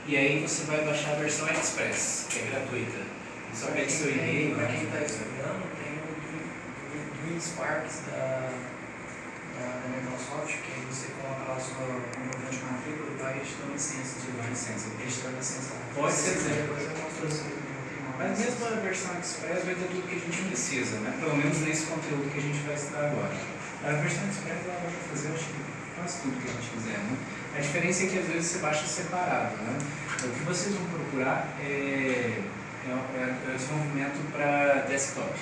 E aí você vai baixar a versão Express, que é gratuita. Só pede seu e-mail. Para quem está estudando, tem o Green Sparks da Microsoft, que aí você coloca lá o seu comprovante de matrícula e vai te dando licença. Eles te dão licença. Pode ser. Depois eu mostro assim. Mas mesmo a versão Express vai ter tudo que a gente precisa, né? Pelo menos nesse conteúdo que a gente vai estudar agora. A versão Express ela vai fazer, acho que quase tudo que a gente quiser, né? A diferença é que às vezes você baixa separado, né? O que vocês vão procurar é desenvolvimento para desktop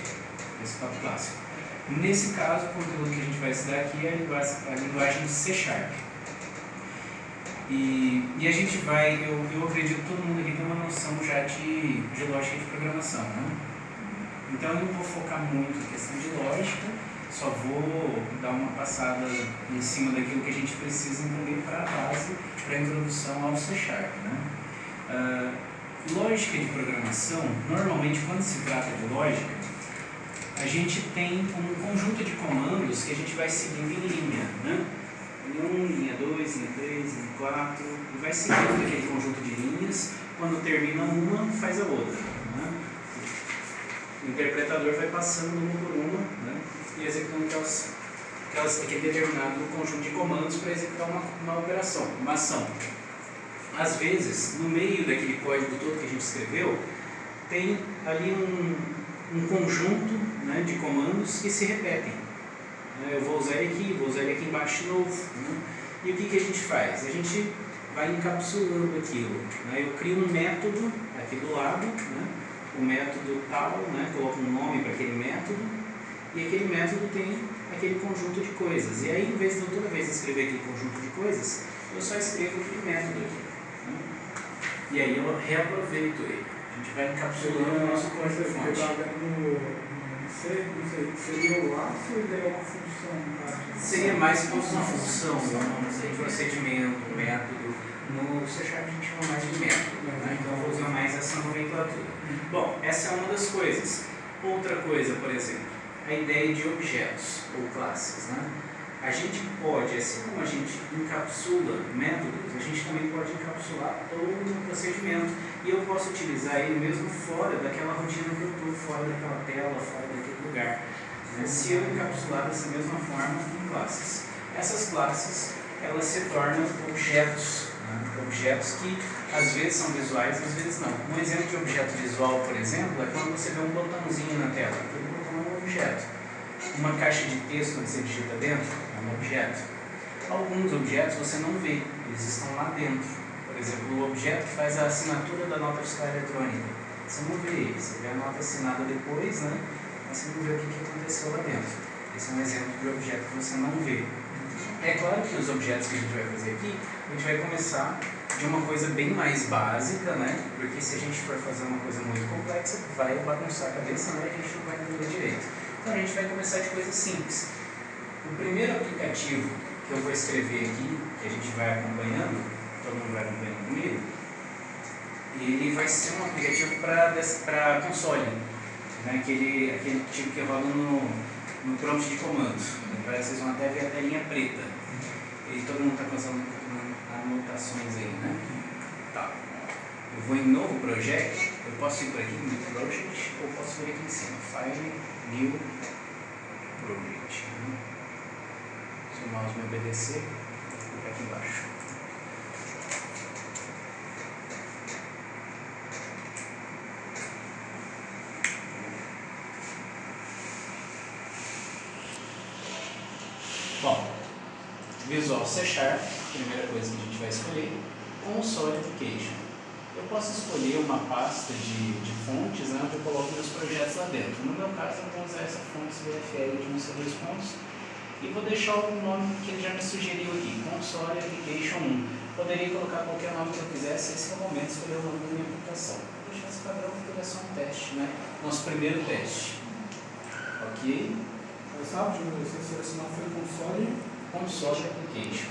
clássico. Nesse caso, o conteúdo que a gente vai estudar aqui é a linguagem C#. E a gente vai, eu acredito que todo mundo aqui tem uma noção já de lógica de programação, né? Então eu não vou focar muito em questão de lógica, só vou dar uma passada em cima daquilo que a gente precisa entender para a base, para a introdução ao C#, né? Lógica de programação, normalmente quando se trata de lógica, a gente tem um conjunto de comandos que a gente vai seguindo em linha, né? Linha 1, linha 2, linha 3, linha 4, e vai seguindo aquele conjunto de linhas. Quando termina uma, faz a outra, né? O interpretador vai passando uma por uma, né? E executando aquele determinado conjunto de comandos para executar uma operação, uma ação. Às vezes, no meio daquele código todo que a gente escreveu, tem ali um conjunto, né, de comandos que se repetem. Eu vou usar ele aqui embaixo de novo. Né? E o que a gente faz? A gente vai encapsulando aquilo. Né? Eu crio um método aqui do lado, né? O método tal, né? Coloco um nome para aquele método, e aquele método tem aquele conjunto de coisas. E aí, em vez de eu toda vez escrever aquele conjunto de coisas, eu só escrevo aquele método aqui. Né? E aí eu reaproveito ele. A gente vai encapsulando o nosso código fonte. Seria o laço ou seria uma função? Seria mais como uma função, um procedimento, um método. No C# a gente chama mais de método, né? Então eu vou usar mais essa nomenclatura. Bom, essa é uma das coisas. Outra coisa, por exemplo, a ideia de objetos ou classes, né? A gente pode, assim como a gente encapsula métodos, a gente também pode encapsular todo um procedimento. E eu posso utilizar ele mesmo fora daquela rotina que eu estou, fora daquela tela, fora daquele lugar. Né? Se eu encapsular dessa mesma forma em classes. Essas classes, elas se tornam objetos. Né? Objetos que às vezes são visuais, às vezes não. Um exemplo de objeto visual, por exemplo, é quando você vê um botãozinho na tela. Aquele botão é um objeto. Uma caixa de texto que você digita dentro é um objeto. Alguns objetos você não vê, eles estão lá dentro. Por exemplo, o objeto que faz a assinatura da nota fiscal eletrônica. Você não vê ele, você vê a nota assinada depois, né? Mas você não vê o que aconteceu lá dentro. Esse é um exemplo de objeto que você não vê. É claro que os objetos que a gente vai fazer aqui, a gente vai começar de uma coisa bem mais básica, né? Porque se a gente for fazer uma coisa muito complexa, vai bagunçar a cabeça, né? E a gente não vai entender direito. Então a gente vai começar de coisas simples. O primeiro aplicativo que eu vou escrever aqui, que a gente vai acompanhando, todo mundo vai acompanhando comigo, ele vai ser um aplicativo para console, né? Aquele tipo que rola no prompt de comandos. Parece que vocês vão até ver a telinha preta. E todo mundo está fazendo anotações aí, né? Tá. Eu vou em novo project, eu posso ir por aqui, new project, ou posso vir aqui em cima, file, new project. Se o mouse me obedecer, vou clicar aqui embaixo. Bom, Visual C#, primeira coisa que a gente vai escolher, Console Application. Eu posso escolher uma pasta de fontes, né, onde eu coloco meus projetos lá dentro. No meu caso, eu vou usar essa fonte VFL de 1 a 2 pontos e vou deixar o nome que ele já me sugeriu aqui, Console Application 1. Poderia colocar qualquer nome que eu quisesse, esse é o momento de escolher o nome da minha aplicação. Vou deixar esse padrão porque ele é só um teste, né? Nosso primeiro teste. Ok? Sabe, você selecionar foi Console Application.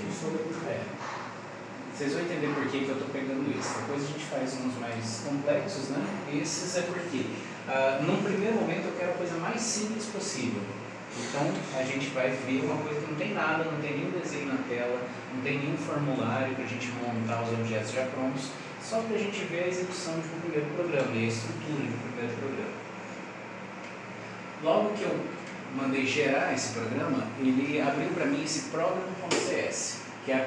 Vocês vão entender por que eu estou pegando isso. Depois a gente faz uns mais complexos, né? Esses é porque, num primeiro momento, eu quero a coisa mais simples possível. Então a gente vai ver uma coisa que não tem nada, não tem nenhum desenho na tela, não tem nenhum formulário para a gente montar os objetos já prontos, só para a gente ver a execução de um primeiro programa e a estrutura de um primeiro programa. Logo que eu mandei gerar esse programa, ele abriu para mim esse program.cs, que é o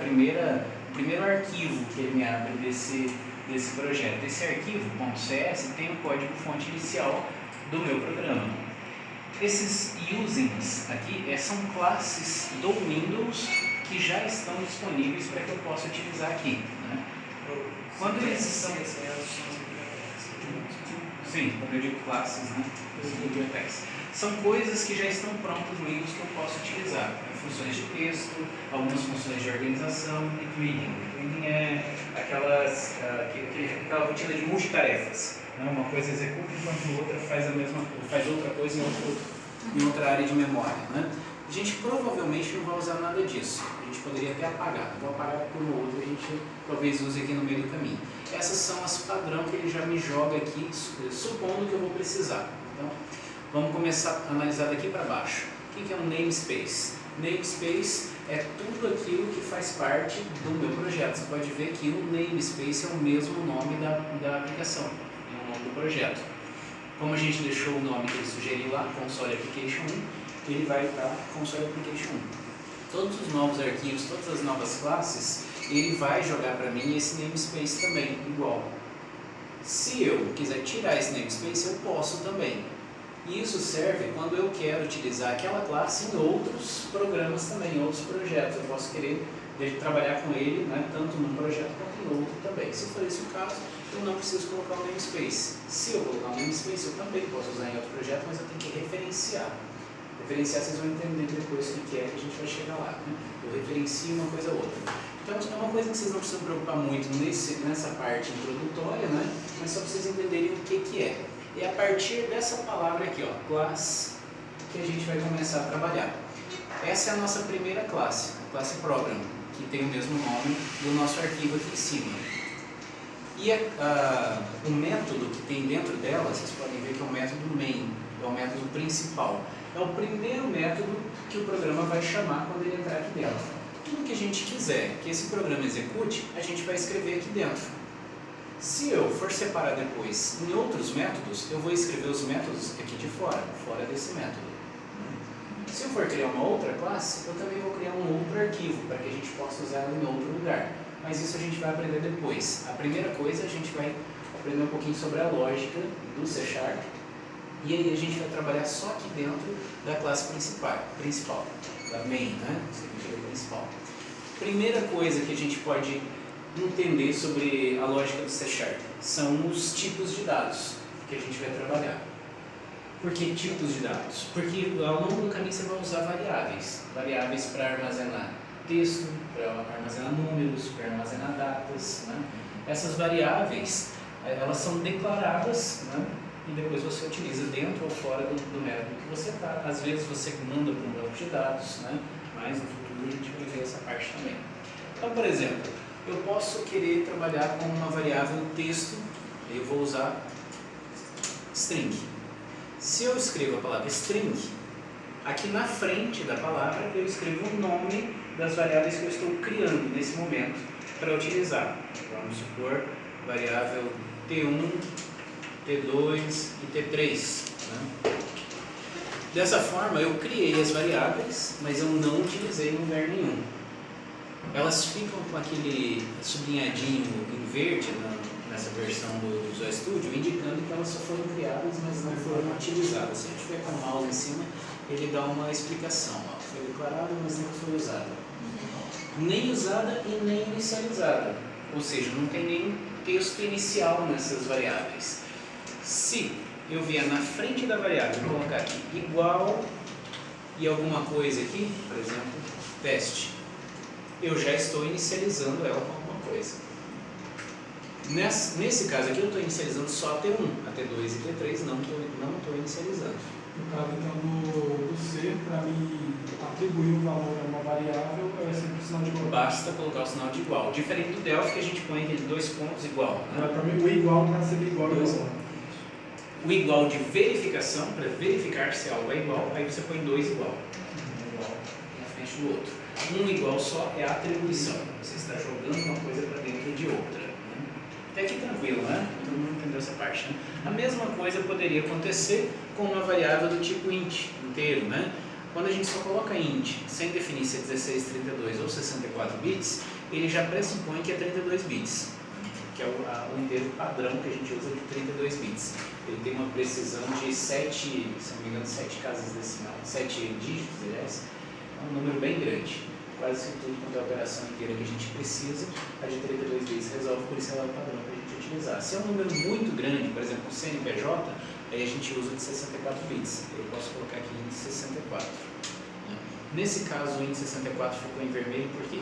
primeiro arquivo que ele me abre desse projeto. Esse arquivo .cs tem o código-fonte inicial do meu programa. Esses usings aqui são classes do Windows que já estão disponíveis para que eu possa utilizar aqui, né? Quando eles são... Sim, quando eu digo classes, né? Bibliotecas. São coisas que já estão prontas no Windows que eu posso utilizar. Funções de texto, algumas funções de organização e tweaking. Tweaking é aquela rotina de multitarefas. Né? Uma coisa executa enquanto outra faz outra coisa em outra área de memória. Né? A gente provavelmente não vai usar nada disso. A gente poderia até apagar. Vou apagar por um outro, a gente talvez use aqui no meio do caminho. Essas são as padrão que ele já me joga aqui, supondo que eu vou precisar. Então, vamos começar a analisar daqui para baixo. O que é um namespace? Namespace é tudo aquilo que faz parte do meu projeto. Você pode ver que o namespace é o mesmo nome da aplicação, é o nome do projeto. Como a gente deixou o nome que ele sugeriu lá, Console Application 1, ele vai para Console Application 1. Todos os novos arquivos, todas as novas classes, ele vai jogar para mim esse namespace também, igual. Se eu quiser tirar esse namespace, eu posso também. E isso serve quando eu quero utilizar aquela classe em outros programas também, em outros projetos. Eu posso querer trabalhar com ele, né, tanto num projeto quanto em outro também. Se for esse o caso, eu não preciso colocar um namespace. Se eu colocar um namespace, eu também posso usar em outro projeto, mas eu tenho que referenciar. Referenciar, vocês vão entender depois o que é que a gente vai chegar lá. Né? Eu referencio uma coisa a outra. Então, é uma coisa que vocês não precisam preocupar muito nessa parte introdutória, né? Mas só para vocês entenderem o que é. É a partir dessa palavra aqui, ó, class, que a gente vai começar a trabalhar. Essa é a nossa primeira classe, a classe program, que tem o mesmo nome do nosso arquivo aqui em cima. E o método que tem dentro dela, vocês podem ver que é o método main, é o método principal. É o primeiro método que o programa vai chamar quando ele entrar aqui dentro. Tudo que a gente quiser que esse programa execute, a gente vai escrever aqui dentro. Se eu for separar depois em outros métodos, eu vou escrever os métodos aqui de fora desse método. Se eu for criar uma outra classe, eu também vou criar um outro arquivo para que a gente possa usar ela em outro lugar. Mas isso a gente vai aprender depois. A primeira coisa, a gente vai aprender um pouquinho sobre a lógica do C#, e aí a gente vai trabalhar só aqui dentro da classe principal, da main, né? Principal. Primeira coisa que a gente pode entender sobre a lógica do C# são os tipos de dados que a gente vai trabalhar. Por que tipos de dados? Porque ao longo do caminho você vai usar variáveis para armazenar texto, para armazenar números, para armazenar datas, né? Essas variáveis, elas são declaradas, né? E depois você utiliza dentro ou fora do método que você está. Às vezes você manda para um banco de dados, né? Mas no futuro a gente vai ver essa parte também. Então, por exemplo, eu posso querer trabalhar com uma variável texto, eu vou usar string. Se eu escrevo a palavra string, aqui na frente da palavra eu escrevo o nome das variáveis que eu estou criando nesse momento para utilizar. Vamos supor variável T1, T2 e T3. Né? Dessa forma eu criei as variáveis, mas eu não utilizei em lugar nenhum. Elas ficam com aquele sublinhadinho em verde nessa versão do Visual Studio, indicando que elas só foram criadas, mas não foram utilizadas. Se a gente tiver com o mouse em cima, ele dá uma explicação. Ó. Foi declarada, mas não foi usada. Nem usada e nem inicializada. Ou seja, não tem nenhum texto inicial nessas variáveis. Se eu vier na frente da variável e colocar aqui igual e alguma coisa aqui, por exemplo, teste, eu já estou inicializando ela com alguma coisa. Nesse caso aqui eu estou inicializando só a T1, a T2 e T3 não estou inicializando. No caso então do C, para mim atribuir um valor a uma variável, é sempre o sinal de igual. Basta colocar o sinal de igual. Diferente do Delphi que a gente põe aquele 2 pontos igual. Né? Para mim o igual para ser igual. O igual de verificação, para verificar se algo é igual, aí você põe 2 igual. Um igual na frente do outro. Um igual só é a atribuição. Você está jogando uma coisa para dentro de outra. Né? Até aqui tranquilo, né? Todo mundo entendeu essa parte, né? A mesma coisa poderia acontecer com uma variável do tipo int, inteiro, né? Quando a gente só coloca int, sem definir se é 16, 32 ou 64 bits, ele já pressupõe que é 32 bits, que é o inteiro padrão que a gente usa de 32 bits. Ele tem uma precisão de 7, se não me engano, 7 casas decimal, 7 dígitos, aliás, é um número bem grande. Quase tudo quanto é a operação inteira que a gente precisa, a de 32 bits resolve, por isso ela é o padrão para a gente utilizar. Se é um número muito grande, por exemplo, um CNPJ, aí a gente usa de 64 bits. Eu posso colocar aqui int 64. Né? Nesse caso, o int 64 ficou em vermelho, por quê?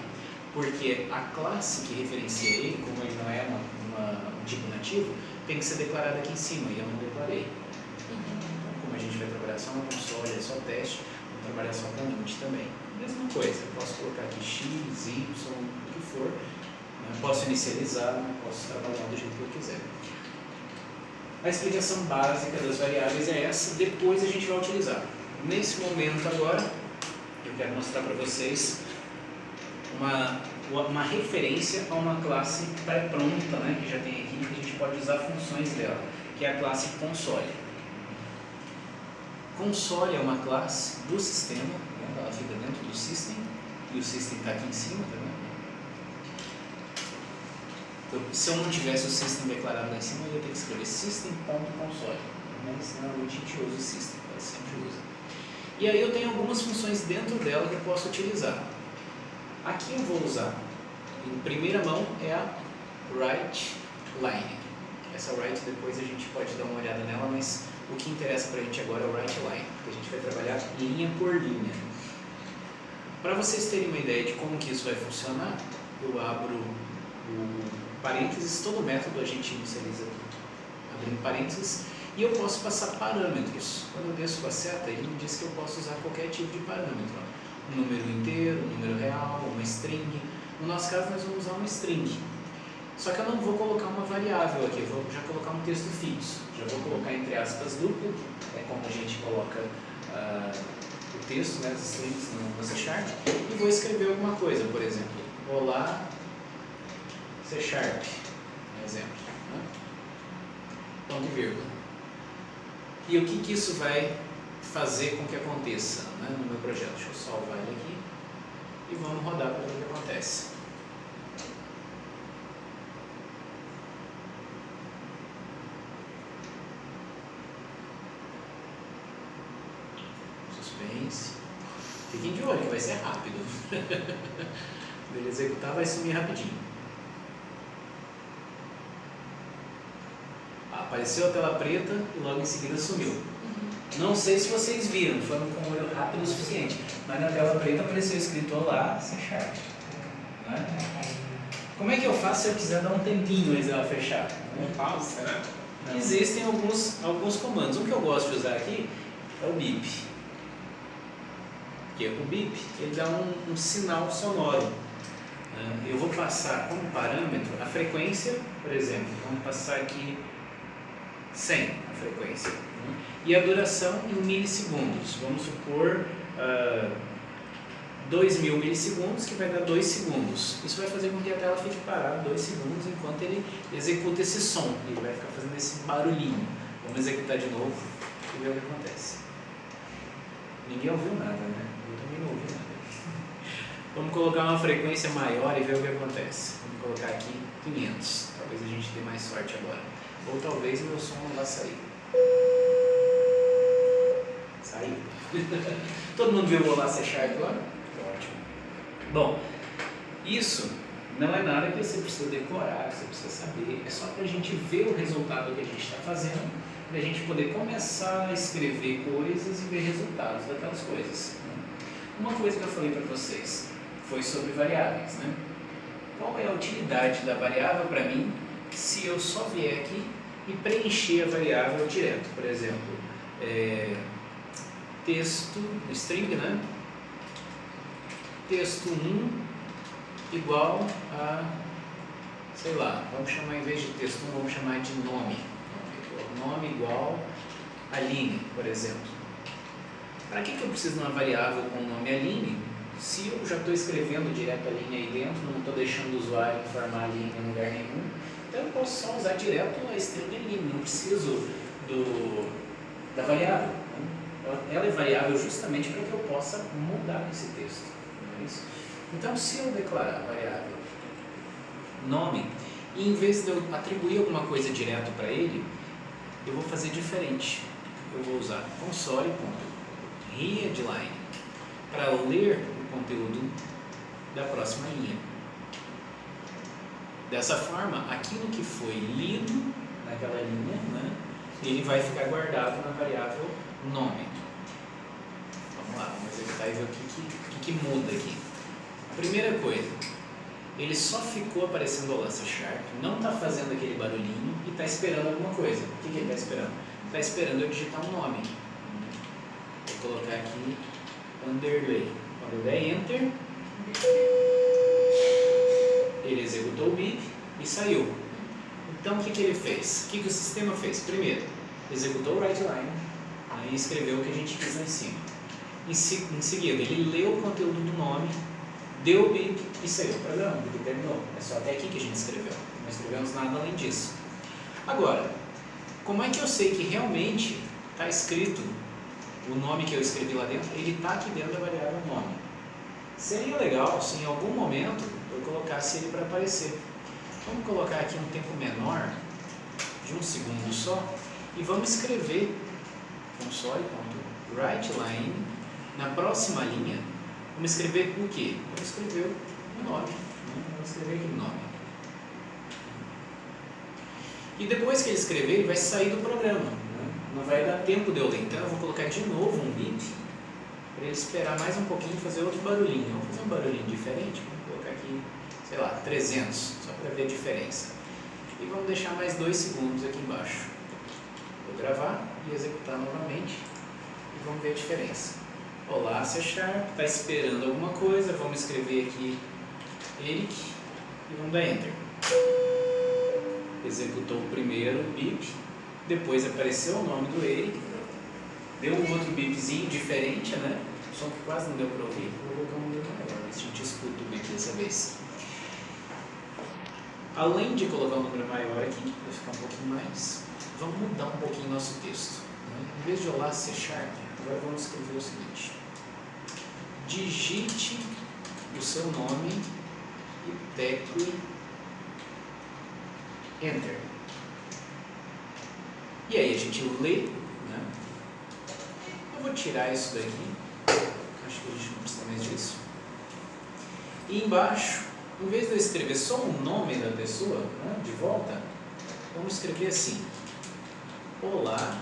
Porque a classe que referencia ele, como ele não é um tipo nativo, tem que ser declarada aqui em cima, e eu não declarei. Então, como a gente vai trabalhar só no console, é só teste, vamos trabalhar só com int também. Mesma coisa, eu posso colocar aqui x, y, o que for, né? Posso inicializar, né? Posso trabalhar do jeito que eu quiser. A explicação básica das variáveis é essa, depois a gente vai utilizar. Nesse momento agora, eu quero mostrar para vocês uma referência a uma classe pré-pronta, né, que já tem aqui, que a gente pode usar funções dela, que é a classe console. Console é uma classe do sistema, né, ela fica dentro do system, e o system está aqui em cima, tá vendo? Então, se eu não tivesse o system declarado lá em cima, eu ia ter que escrever system.console, mas normalmente a gente usa o system, ela sempre usa. E aí eu tenho algumas funções dentro dela que eu posso utilizar. Aqui eu vou usar, em primeira mão, é a writeLine. Essa write depois a gente pode dar uma olhada nela, mas o que interessa para a gente agora é o writeLine, porque a gente vai trabalhar linha por linha. Para vocês terem uma ideia de como que isso vai funcionar, eu abro o parênteses, todo método a gente inicializa abrindo parênteses, e eu posso passar parâmetros. Quando eu desço com a seta, ele me diz que eu posso usar qualquer tipo de parâmetro. Um número inteiro, um número real, uma string. No nosso caso, nós vamos usar uma string. Só que eu não vou colocar uma variável aqui, eu vou já colocar um texto fixo. Já vou colocar entre aspas duplo, é como a gente coloca o texto, né, as strings no C#, e vou escrever alguma coisa, por exemplo, olá C#, um exemplo, né? Ponto e vírgula. E o que isso vai fazer com que aconteça, né, no meu projeto? Deixa eu salvar ele aqui e vamos rodar para ver o que acontece. Suspense. Fiquem de olho que vai ser rápido. Ele executar vai sumir rapidinho. Apareceu a tela preta e logo em seguida sumiu. Não sei se vocês viram, foi com o olho rápido o suficiente, mas na tela preta apareceu escrito olá, C#. Né? Como é que eu faço se eu quiser dar um tempinho antes dela fechar? Pausa, né? Existem alguns comandos. Um que eu gosto de usar aqui é o bip. Porque o bip ele dá um sinal sonoro. Eu vou passar como parâmetro a frequência, por exemplo, vamos passar aqui 100 a frequência. E a duração em milissegundos. Vamos supor 2000 milissegundos, que vai dar 2 segundos. Isso vai fazer com que a tela fique parada 2 segundos enquanto ele executa esse som. Ele vai ficar fazendo esse barulhinho. Vamos executar de novo e ver o que acontece. Ninguém ouviu nada, né? Eu também não ouvi nada. Vamos colocar uma frequência maior e ver o que acontece. Vamos colocar aqui 500. Talvez a gente dê mais sorte agora. Ou talvez o meu som não vá sair. Saiu. Todo mundo viu o Olá C# agora? Ótimo. Bom, isso não é nada que você precisa decorar, que você precisa saber. É só para a gente ver o resultado que a gente está fazendo, para a gente poder começar a escrever coisas e ver resultados daquelas coisas. Uma coisa que eu falei para vocês foi sobre variáveis, né? Qual é a utilidade da variável para mim se eu só vier aqui e preencher a variável direto? Por exemplo, texto, string, né? Texto 1 igual a, sei lá, vamos chamar, em vez de texto 1, vamos chamar de nome. Vamos nome igual Aline, por exemplo. Para que eu preciso de uma variável com o nome Aline, se eu já estou escrevendo direto a linha aí dentro, não estou deixando o usuário informar a linha em lugar nenhum, então eu posso só usar direto a string Aline, não preciso da variável. Ela é variável justamente para que eu possa mudar esse texto. Não é isso? Então, se eu declarar a variável nome, e em vez de eu atribuir alguma coisa direto para ele, eu vou fazer diferente. Eu vou usar console.readline para ler o conteúdo da próxima linha. Dessa forma, aquilo que foi lido naquela linha, né, ele vai ficar guardado na variável nome. Vamos lá, vamos executar e ver o que muda aqui. A primeira coisa, ele só ficou aparecendo Olá C#, não está fazendo aquele barulhinho e está esperando alguma coisa. O que ele está esperando? Está esperando eu digitar um nome. Vou colocar aqui underlay. Quando eu der Enter, ele executou o bip e saiu. Então o que ele fez? O que o sistema fez? Primeiro, executou o writeLine e escreveu o que a gente quis lá em cima. Em seguida, ele leu o conteúdo do nome, deu o bip e saiu. O programa, o bip terminou. É só até aqui que a gente escreveu. Não escrevemos nada além disso. Agora, como é que eu sei que realmente está escrito o nome que eu escrevi lá dentro? Ele está aqui dentro da variável nome. Seria legal se em algum momento eu colocasse ele para aparecer. Vamos colocar aqui um tempo menor, de 1 segundo só, e vamos escrever console.writeLine. Na próxima linha, vamos escrever o quê? Vamos escrever o nome. Vamos escrever aqui o nome. E depois que ele escrever, ele vai sair do programa. Não vai dar tempo de eu ler. Então eu vou colocar de novo um bip para ele esperar mais um pouquinho e fazer outro barulhinho. Vamos fazer um barulhinho diferente. Vamos colocar aqui, sei lá, 300, só para ver a diferença. E vamos deixar mais 2 segundos aqui embaixo. Vou gravar e executar novamente e vamos ver a diferença. Olá, C#, está esperando alguma coisa, vamos escrever aqui Eric e vamos dar Enter. Executou o primeiro bip, depois apareceu o nome do Eric, deu um outro bipzinho diferente, né? Só que quase não deu para ouvir. Vou colocar um número maior, ver se a gente escuta o bip dessa vez. Além de colocar um número maior aqui, vai ficar um pouquinho mais, vamos mudar um pouquinho o nosso texto. Em vez de Olá C#, agora vamos escrever o seguinte: digite o seu nome e tecle Enter. E aí a gente lê, né? Eu vou tirar isso daqui, acho que a gente não precisa mais disso. E embaixo, em vez de eu escrever só o nome da pessoa, né, de volta, vamos escrever assim: Olá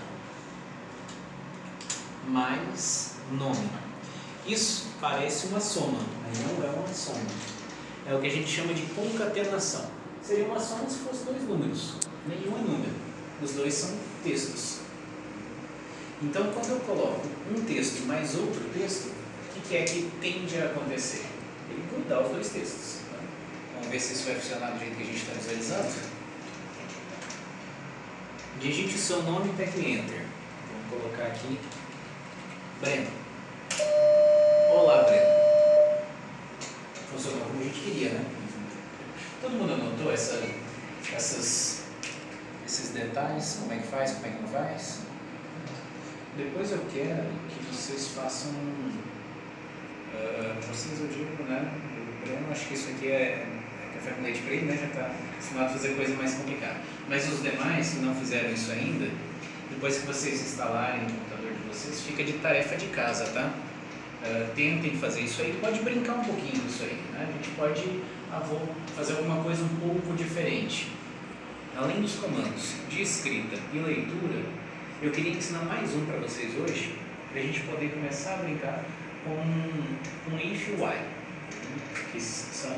mais nome. Isso parece uma soma, mas não é uma soma. É o que a gente chama de concatenação. Seria uma soma se fosse 2 números. Nenhum é número. Os 2 são textos. Então, quando eu coloco um texto mais outro texto, o que é que tende a acontecer? Ele grudar os 2 textos. Né? Vamos ver se isso vai funcionar do jeito que a gente está visualizando. Digite o seu nome e tecle Enter. Vamos colocar aqui Breno. Olá, Breno. Funcionou como a gente queria, né? Todo mundo anotou esses detalhes? Como é que faz, como é que não faz? Depois eu quero que vocês façam, vocês eu digo, né? O Breno, acho que isso aqui é café com leite para ele, né? Já está acostumado a fazer coisa mais complicada. Mas os demais que não fizeram isso ainda, depois que vocês instalarem no computador de vocês, fica de tarefa de casa, tá? Tentem fazer isso aí, pode brincar um pouquinho disso aí, né? A gente pode vou fazer alguma coisa um pouco diferente. Além dos comandos de escrita e leitura, eu queria ensinar mais um para vocês hoje, para a gente poder começar a brincar com if e while, que são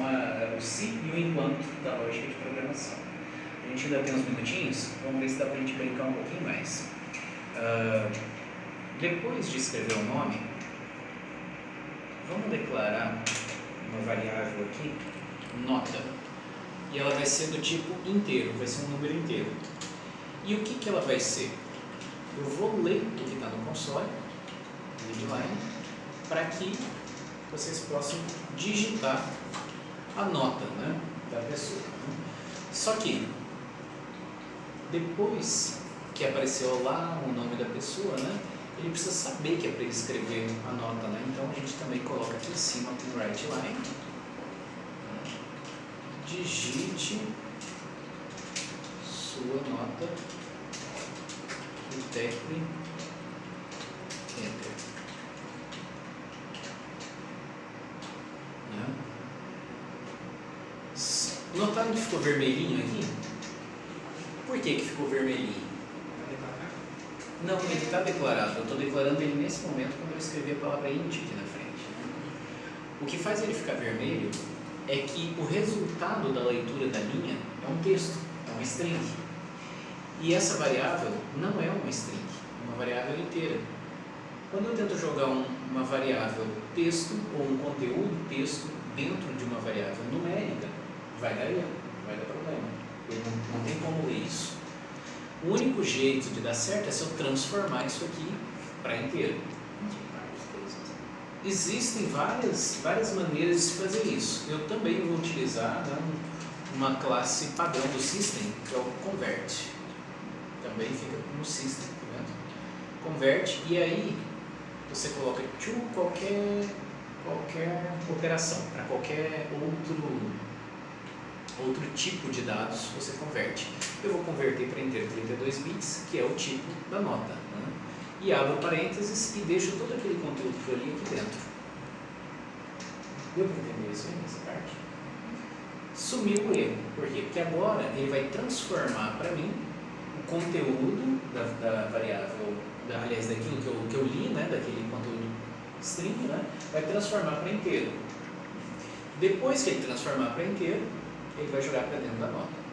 o se e o enquanto da lógica de programação. A gente ainda tem uns minutinhos, vamos ver se dá para a gente brincar um pouquinho mais. Depois de escrever o nome, vamos declarar uma variável aqui, nota, e ela vai ser do tipo inteiro, vai ser um número inteiro. E o que ela vai ser? Eu vou ler o que está no console, readline, para que vocês possam digitar a nota, né, da pessoa. Só que, depois que apareceu lá o nome da pessoa, né, ele precisa saber que é para ele escrever a nota, né? Então a gente também coloca aqui em cima com write line. Digite sua nota e tecle enter. Né? Notaram que ficou vermelhinho aqui? Por que ficou vermelhinho? Não, ele está declarado. Eu estou declarando ele nesse momento quando eu escrevi a palavra int aqui na frente. O que faz ele ficar vermelho é que o resultado da leitura da linha é um texto, é uma string. E essa variável não é uma string, é uma variável inteira. Quando eu tento jogar uma variável texto ou um conteúdo texto dentro de uma variável numérica, vai dar erro, vai dar problema. Ele não tem como ler isso. O único jeito de dar certo é se eu transformar isso aqui para inteiro. Existem várias maneiras de se fazer isso. Eu também vou utilizar, né, uma classe padrão do system, que é o convert. Também fica no system, tá vendo? Convert, e aí você coloca to qualquer operação, para qualquer outro tipo de dados você converte. Eu vou converter para inteiro 32 bits, que é o tipo da nota, né? E abro parênteses e deixo todo aquele conteúdo que eu li aqui dentro. Deu para entender isso aí nessa parte? Sumiu o erro. Por quê? Porque agora ele vai transformar para mim o conteúdo da variável, aliás, daquilo que eu li, né, daquele conteúdo string, né, vai transformar para inteiro. Depois que ele transformar para inteiro, ele vai jogar para dentro da nota.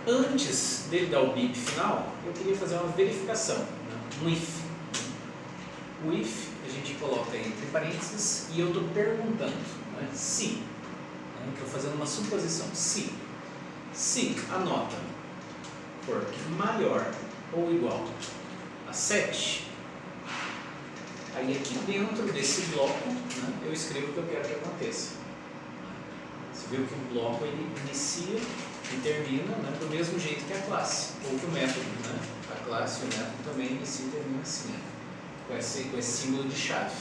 Antes dele dar o bip final, eu queria fazer uma verificação, né? Um if. O if a gente coloca entre parênteses e eu estou perguntando, né? Se, estou fazendo uma suposição, se a nota for maior ou igual a 7, aí aqui dentro desse bloco, né, eu escrevo o que eu quero que aconteça. Você viu que o bloco ele inicia e termina, né, do mesmo jeito que a classe, ou que o método, né? A classe e o método também inicia e termina assim, né? com esse símbolo de chave.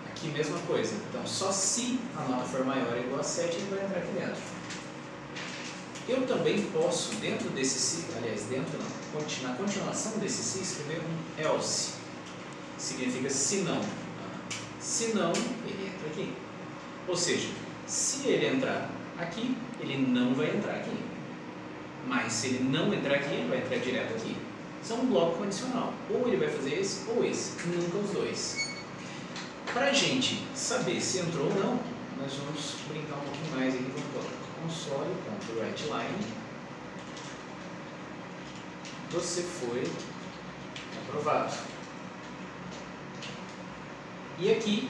Aqui mesma coisa, então só se a nota for maior ou igual a 7 ele vai entrar aqui dentro. Eu também posso, dentro desse se, aliás, na continuação desse se, escrever um else, significa se não. Se não, ele entra aqui. Ou seja, se ele entrar aqui, ele não vai entrar aqui. Mas se ele não entrar aqui, ele vai entrar direto aqui. Isso é um bloco condicional. Ou ele vai fazer esse ou esse, nunca os dois. Para a gente saber se entrou ou não, nós vamos brincar um pouquinho mais aqui. Vamos colocar console.writeLine. Você foi aprovado. E aqui,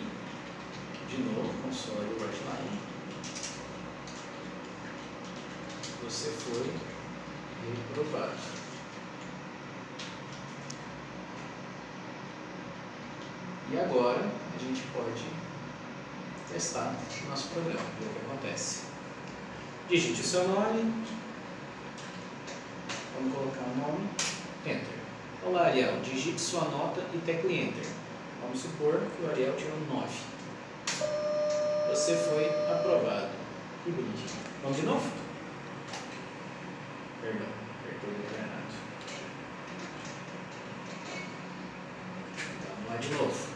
de novo, console.writeLine. Você foi reprovado. E agora a gente pode testar o nosso programa, ver o que acontece. Digite o seu nome. Vamos colocar o nome. Enter. Olá, Ariel. Digite sua nota e tecle Enter. Vamos supor que o Ariel tirou 9. Você foi aprovado. Que bonitinho. Vamos de novo? Perdão, apertei o botão errado. Vamos lá de novo.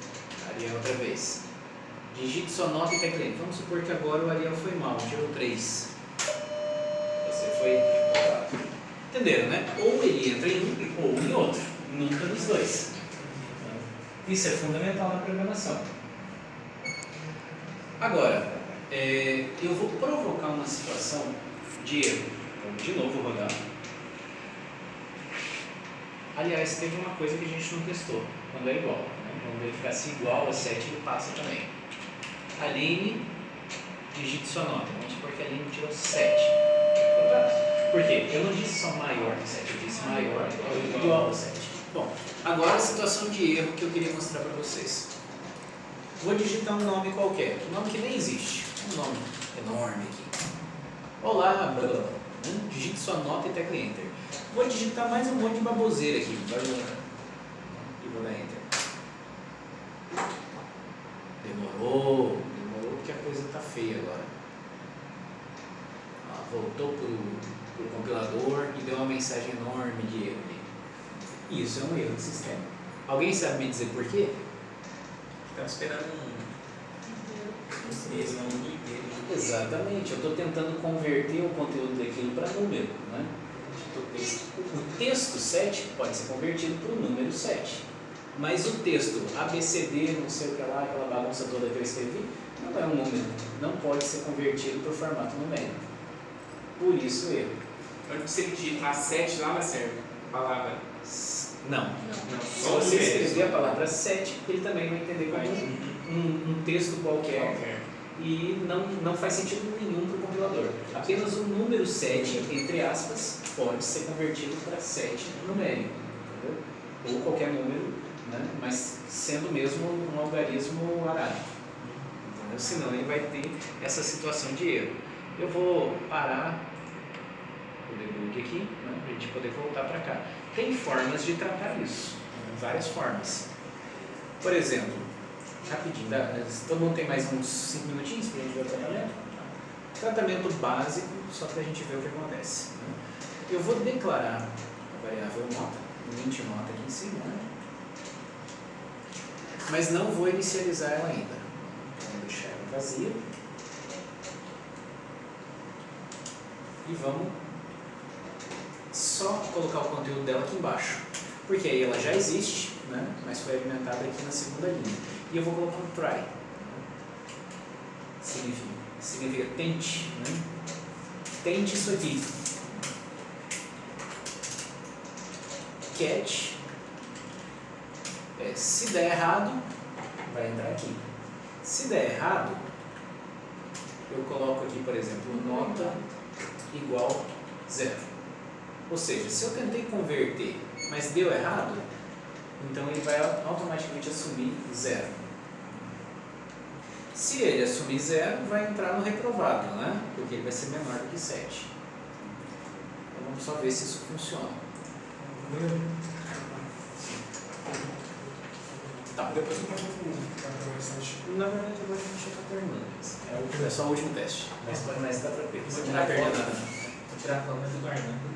Ariel outra vez. Digite sua nota e tecle Enter. Vamos supor que agora o Ariel foi mal, tirou 3. Você foi reprovado. Entenderam, né? Ou ele entra em um ou em outro. Nunca nos dois. Isso é fundamental na programação. Agora, eu vou provocar uma situação de erro. Vamos de novo rodar. Aliás, teve uma coisa que a gente não testou, quando é igual. Né? Vamos verificar se igual a 7 ele passa também. Aline, digite sua nota. Vamos supor que a Aline tirou 7. Por quê? Eu não disse só maior que 7, eu disse maior ou igual a 7. Bom, agora a situação de erro que eu queria mostrar para vocês. Vou digitar um nome qualquer, um nome que nem existe, um nome enorme aqui. Olá, blá blá blá. Digite sua nota e tecle Enter. Vou digitar mais um monte de baboseira aqui, blá, blá, blá. E vou dar Enter. Demorou porque a coisa está feia agora. Voltou para o compilador e deu uma mensagem enorme de erro ali. Isso é um erro do sistema. Alguém sabe me dizer por quê? Estava esperando um inteiro. Exatamente, eu estou tentando converter o conteúdo daquilo para número. Né? O texto 7 pode ser convertido para o número 7. Mas o texto ABCD, não sei o que lá, aquela bagunça toda que eu escrevi, não é um número. Não pode ser convertido para o formato numérico. Por isso erro. Onde você digitar 7 lá vai certo. Palavra. Não. Se você escrever a palavra 7, ele também vai entender como um texto qualquer. E não faz sentido nenhum para o compilador. Apenas o número 7, entre aspas, pode ser convertido para 7 numérico. Entendeu? Ou qualquer número, né? Mas sendo mesmo um algarismo arábico. Entendeu? Senão ele vai ter essa situação de erro. Eu vou parar o debug aqui, né, para a gente poder voltar para cá. Tem formas de tratar isso, várias formas. Por exemplo, rapidinho, todo mundo tem mais uns 5 minutinhos para a gente ver o tratamento? Tratamento básico, só para a gente ver o que acontece. Né? Eu vou declarar a variável nota, int nota aqui em cima, né? Mas não vou inicializar ela ainda. Vou deixar ela vazia. E vamos só colocar o conteúdo dela aqui embaixo, porque aí ela já existe, né? Mas foi alimentada aqui na segunda linha. E eu vou colocar um try. Significa tente, né? Tente isso aqui. Catch. Se der errado, vai entrar aqui. Se der errado, eu coloco aqui, por exemplo, nota igual 0. Ou seja, se eu tentei converter, mas deu errado, então ele vai automaticamente assumir 0. Se ele assumir 0, vai entrar no reprovado, né? Porque ele vai ser menor do que 7. Então vamos só ver se isso funciona. Tá. Depois eu pergunto Na verdade agora a gente já está terminando. É só o último teste. Mas está tranquilo. Não vai perder nada. Vou tirar a câmera do guardando.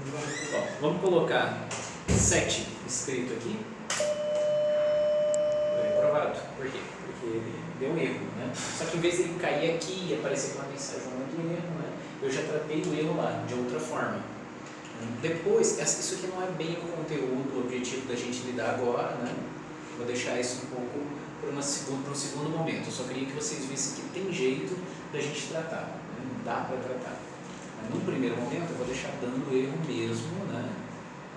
Bom, vamos colocar 7 escrito aqui. Foi reprovado. Por quê? Porque ele deu um erro, né? Só que em vez de ele cair aqui e aparecer com uma mensagem de erro, né? Eu já tratei o erro lá, de outra forma. Depois, isso aqui não é bem o conteúdo, o objetivo da gente lidar agora, né? Vou deixar isso um pouco para um segundo momento. Eu só queria que vocês vissem que tem jeito da gente tratar, né? Dá para tratar. Mas no primeiro momento eu vou deixar dando erro mesmo, né?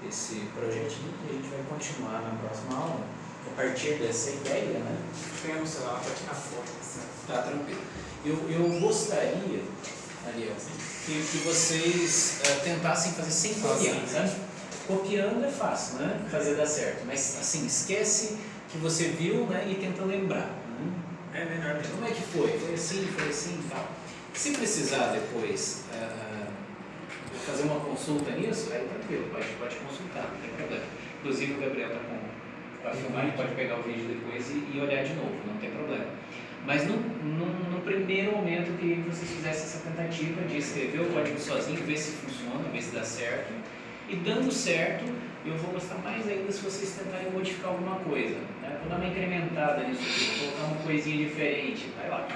Esse projetinho, e a gente vai continuar na próxima aula a partir dessa ideia, né? Tem no celular para tirar foto. Tá, tranquilo. Eu gostaria, Ariel, que vocês tentassem fazer sem copiar, né? Copiando é fácil, né? Fazer dar certo, mas assim, esquece que você viu, né? E tenta lembrar. Né? É melhor mesmo. Como é que foi? Foi assim e tal. Se precisar depois fazer uma consulta nisso, aí tranquilo, pode consultar, não tem problema. Inclusive o Gabriel vai filmar, ele pode pegar o vídeo depois e olhar de novo, não tem problema. Mas no primeiro momento eu queria que vocês fizessem essa tentativa de escrever o código sozinho, ver se funciona, ver se dá certo. E dando certo, eu vou gostar mais ainda se vocês tentarem modificar alguma coisa. Né? Vou dar uma incrementada nisso aqui, vou colocar uma coisinha diferente, vai lá.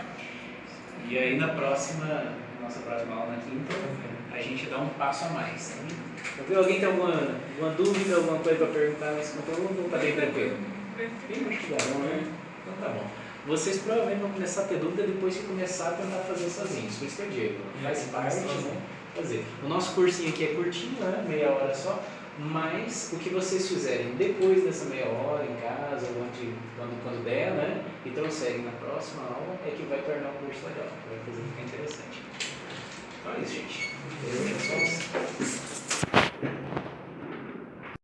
E aí na nossa próxima aula na quinta, a gente dá um passo a mais. Né? Alguém tem alguma dúvida, alguma coisa para perguntar nesse conteúdo? Ou está bem tranquilo? Tá bom, né? Então tá bom. Vocês provavelmente vão começar a ter dúvida depois de começar a tentar fazer sozinhos. Por isso que eu digo, faz parte, né? Fazer. O nosso cursinho aqui é curtinho, né? Meia hora só. Mas o que vocês fizerem depois dessa meia hora em casa, ou quando der, né? E trouxerem na próxima aula, é que vai tornar o curso legal, vai fazer ficar interessante. Então é isso, gente. Beleza? aí.